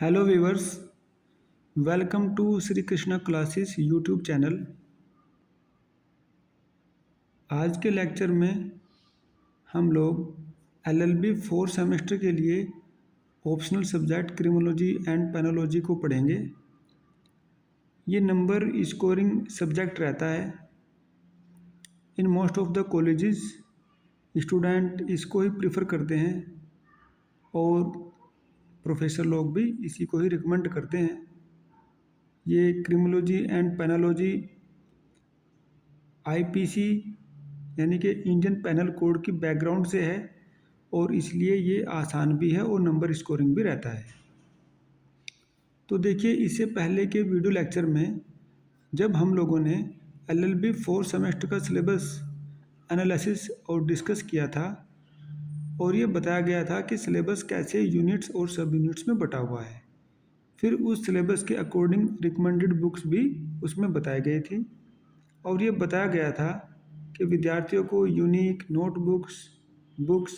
Hello viewers, welcome to Shri Krishna classes YouTube channel. आज के lecture में हम लोग एलएलबी 4 सेमेस्टर के लिए ऑप्शनल सब्जेक्ट क्रिमिनोलॉजी एंड पेनोलॉजी को पढ़ेंगे। ये नंबर स्कोरिंग सब्जेक्ट रहता है। In most of the colleges student इसको ही प्रेफर करते हैं और प्रोफेसर लोग भी इसी को ही रिकमेंड करते हैं। ये क्रिमिनोलॉजी एंड पेनोलॉजी आईपीसी यानी कि इंडियन पैनल कोड की बैकग्राउंड से है और इसलिए ये आसान भी है और नंबर स्कोरिंग भी रहता है। तो देखिए, इससे पहले के वीडियो लेक्चर में जब हम लोगों ने एलएलबी 4 सेमेस्टर का सिलेबस एनालिसिस और डिस्कस किया था और ये बताया गया था कि सिलेबस कैसे यूनिट्स और सब यूनिट्स में बटा हुआ है। फिर उस सिलेबस के अकॉर्डिंग रिकमेंडेड बुक्स भी उसमें बताई गई थी और ये बताया गया था कि विद्यार्थियों को यूनिक बुक्स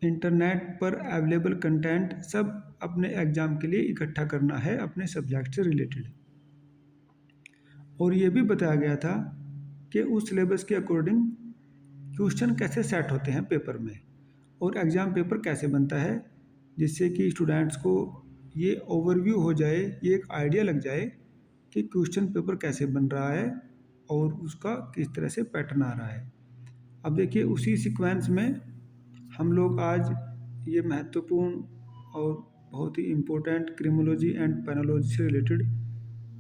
इंटरनेट पर अवेलेबल कंटेंट सब अपने एग्ज़ाम के लिए इकट्ठा करना है अपने सब्जेक्ट से रिलेटेड। और ये भी बताया गया था कि उस सिलेबस के अकॉर्डिंग क्वेश्चन कैसे सेट होते हैं पेपर में और एग्ज़ाम पेपर कैसे बनता है, जिससे कि स्टूडेंट्स को ये ओवरव्यू हो जाए, ये एक आइडिया लग जाए कि क्वेश्चन पेपर कैसे बन रहा है और उसका किस तरह से पैटर्न आ रहा है। अब देखिए, उसी सीक्वेंस में हम लोग आज ये महत्वपूर्ण और बहुत ही इम्पोर्टेंट क्रिमिनोलॉजी एंड पेनोलॉजी से related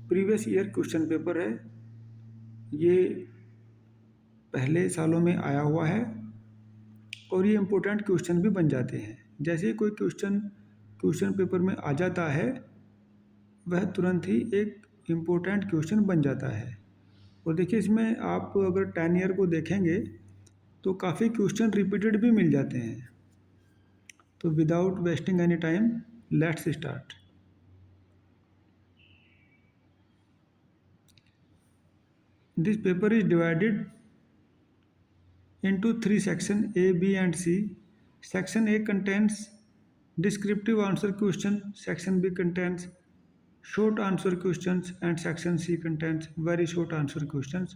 previous year question paper है। ये पहले सालों में आया हुआ है और ये इम्पोर्टेंट क्वेश्चन भी बन जाते हैं। जैसे ही कोई क्वेश्चन पेपर में आ जाता है, वह तुरंत ही एक इम्पोर्टेंट क्वेश्चन बन जाता है। और देखिए, इसमें आप अगर 10 ईयर को देखेंगे तो काफ़ी क्वेश्चन रिपीटेड भी मिल जाते हैं। तो without wasting any time, let's start. This paper is divided into 3 sections A, B and C. Section A contains descriptive answer question, section B contains short answer questions and section C contains very short answer questions.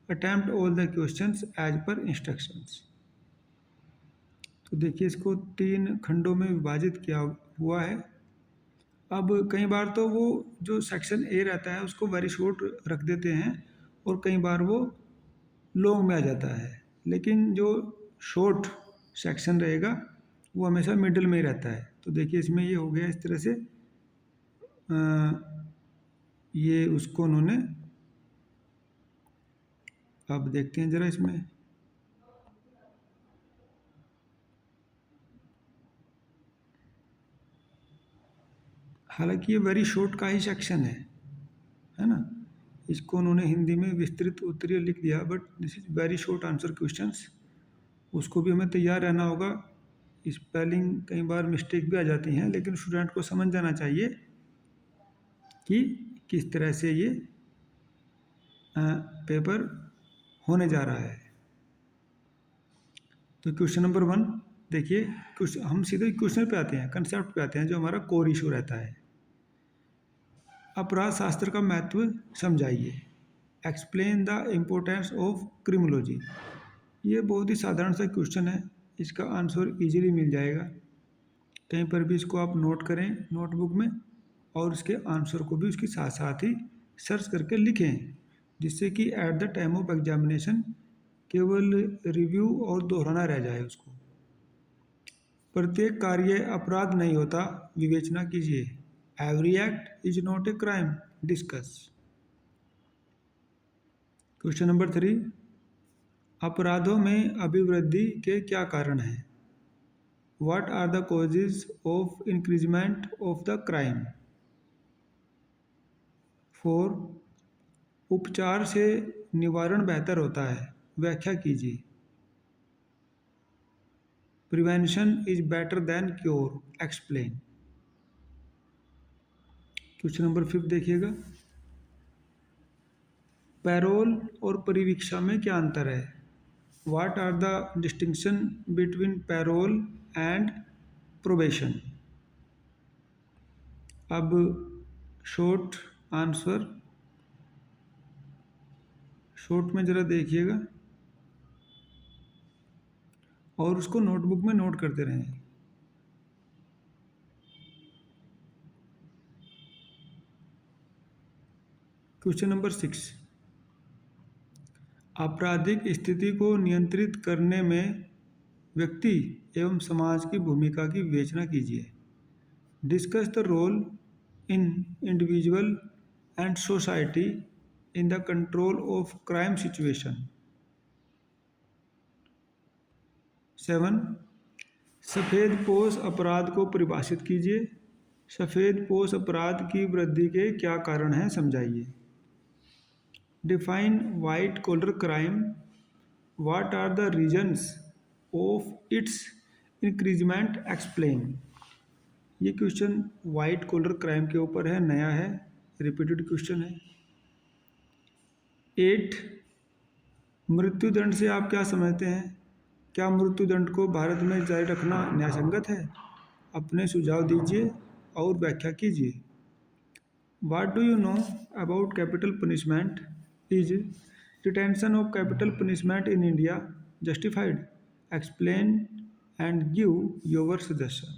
Attempt all the questions as per instructions. तो देखिए, इसको 3 खंडों में विभाजित किया हुआ है। अब कई बार तो वो जो सेक्शन ए रहता है उसको वेरी शॉर्ट रख देते हैं और कई बार वो लॉन्ग में आ जाता है, लेकिन जो शॉर्ट सेक्शन रहेगा वो हमेशा मिडिल में ही रहता है। तो देखिए, इसमें ये हो गया इस तरह से, ये उसको उन्होंने, अब देखते हैं ज़रा इसमें। हालांकि ये वेरी शॉर्ट का ही सेक्शन है ना। इसको उन्होंने हिंदी में विस्तृत उत्तरीय लिख दिया, but this is very short answer questions. उसको भी हमें तैयार रहना होगा। स्पेलिंग कई बार मिस्टेक भी आ जाती हैं, लेकिन स्टूडेंट को समझ जाना चाहिए कि किस तरह से ये पेपर होने जा रहा है। तो क्वेश्चन नंबर 1 देखिए, हम सीधे क्वेश्चन पे आते हैं, कंसेप्ट पे आते हैं, जो हमारा कोर इशू रहता है। अपराध शास्त्र का महत्व समझाइए। Explain the importance of criminology. ये बहुत ही साधारण सा क्वेश्चन है, इसका आंसर इजीली मिल जाएगा। कहीं पर भी इसको आप नोट करें नोटबुक में और इसके आंसर को भी उसके साथ साथ ही सर्च करके लिखें, जिससे कि at the time of examination केवल रिव्यू और दोहराना रह जाए उसको। प्रत्येक कार्य अपराध नहीं होता, विवेचना कीजिए। Every act is not a crime, discuss. Question number 3, अपराधों में अभिवृद्धि के क्या कारण हैं? What are the causes of increasement of the crime? 4, उपचार से निवारण बेहतर होता है, व्याख्या कीजिए। Prevention is better than cure, explain. Question number 5 देखिएगा, पैरोल और परिवीक्षा में क्या अंतर है? What are the distinction between parole and probation? अब शॉर्ट आंसर, शॉर्ट में ज़रा देखिएगा और उसको नोटबुक में नोट करते रहें। क्वेश्चन नंबर 6, आपराधिक स्थिति को नियंत्रित करने में व्यक्ति एवं समाज की भूमिका की विवेचना कीजिए। Discuss the role in individual and society in the control of crime situation. 7, सफ़ेद पोश अपराध को परिभाषित कीजिए। सफ़ेद पोश अपराध की वृद्धि के क्या कारण हैं, समझाइए। Define white collar crime, what are the reasons of its increasement, explain. ये क्वेश्चन वाइट कॉलर क्राइम के ऊपर है, नया है, रिपीटेड क्वेश्चन है। 8, मृत्युदंड से आप क्या समझते हैं? क्या मृत्युदंड को भारत में जारी रखना न्यायसंगत है? अपने सुझाव दीजिए और व्याख्या कीजिए। What do you know about capital punishment? Is retention of capital punishment in India justified? Explain and give your suggestion.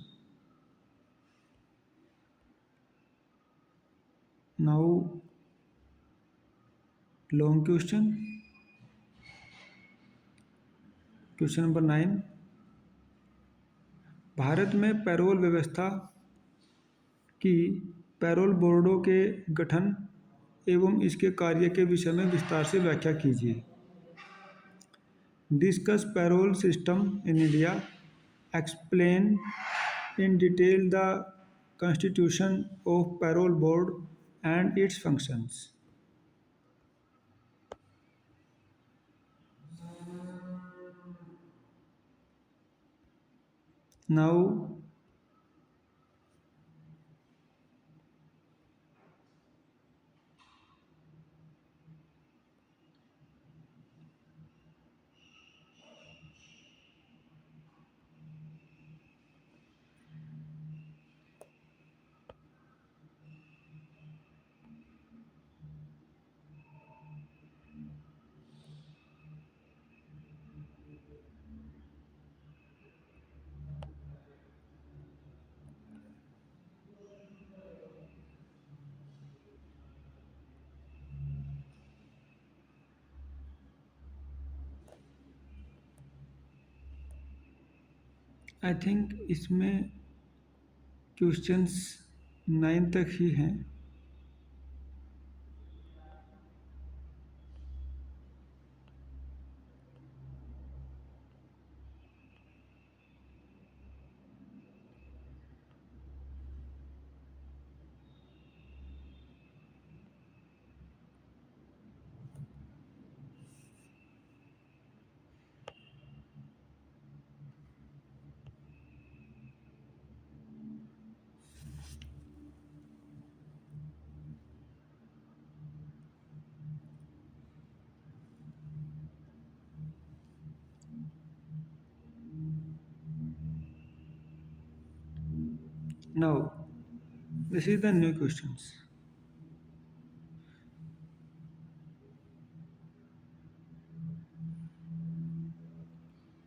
Now, long question. Question number 9. Bharat में पैरोल व्यवस्था की पैरोल बोर्डों के गठन एवं इसके कार्य के विषय में विस्तार से व्याख्या कीजिए। Discuss parole system in India, explain in detail the constitution of parole board and its functions. Now, I think इसमें क्वेश्चंस 9 तक ही हैं। Now, this is the new questions.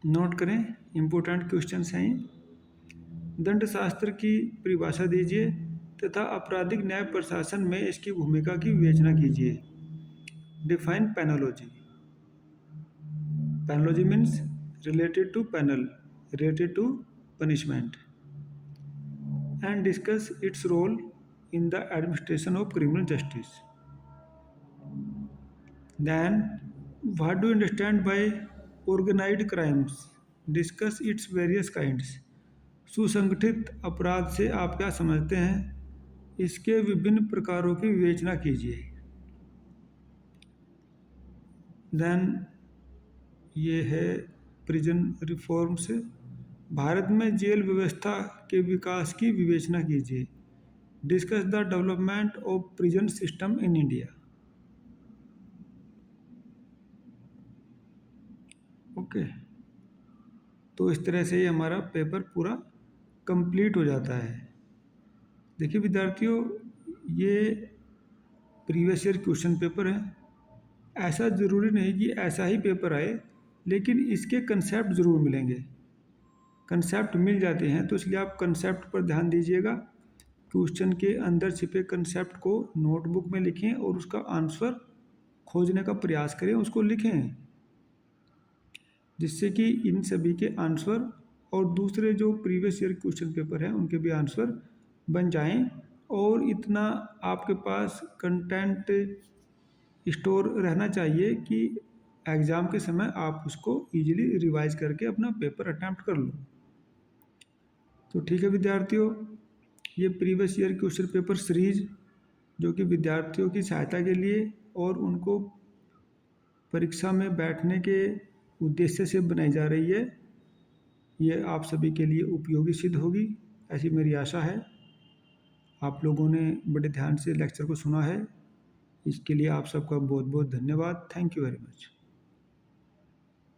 Note करें, इम्पोर्टेंट क्वेश्चंस हैं। दंड शास्त्र की परिभाषा दीजिए तथा आपराधिक न्याय प्रशासन में इसकी भूमिका की विवेचना कीजिए। Define penology. Penology means related to penal, related to punishment, and discuss its role in the administration of criminal justice. Then, what do you understand by organized crimes? Discuss its various kinds. सुसंगठित अपराध से आप क्या समझते हैं? इसके विभिन्न प्रकारों की विवेचना कीजिए। देन ये है प्रिजन रिफॉर्म्स। भारत में जेल व्यवस्था के विकास की विवेचना कीजिए। Discuss the development of prison system in India. Okay, तो इस तरह से ही हमारा पेपर पूरा कंप्लीट हो जाता है। देखिए विद्यार्थियों, ये प्रीवियस ईयर क्वेश्चन पेपर है। ऐसा ज़रूरी नहीं कि ऐसा ही पेपर आए, लेकिन इसके कंसेप्ट ज़रूर मिलेंगे। कंसेप्ट मिल जाते हैं, तो इसलिए आप कंसेप्ट पर ध्यान दीजिएगा। क्वेश्चन के अंदर छिपे कंसेप्ट को नोटबुक में लिखें और उसका आंसर खोजने का प्रयास करें, उसको लिखें, जिससे कि इन सभी के आंसर और दूसरे जो प्रीवियस ईयर क्वेश्चन पेपर हैं उनके भी आंसर बन जाएं, और इतना आपके पास कंटेंट स्टोर रहना चाहिए कि एग्ज़ाम के समय आप उसको इजीली रिवाइज करके अपना पेपर अटैम्प्ट कर लो। तो ठीक है विद्यार्थियों, ये previous year question paper series जो कि विद्यार्थियों की सहायता के लिए और उनको परीक्षा में बैठने के उद्देश्य से बनाई जा रही है, ये आप सभी के लिए उपयोगी सिद्ध होगी, ऐसी मेरी आशा है। आप लोगों ने बड़े ध्यान से लेक्चर को सुना है, इसके लिए आप सबका बहुत बहुत धन्यवाद। Thank you very much.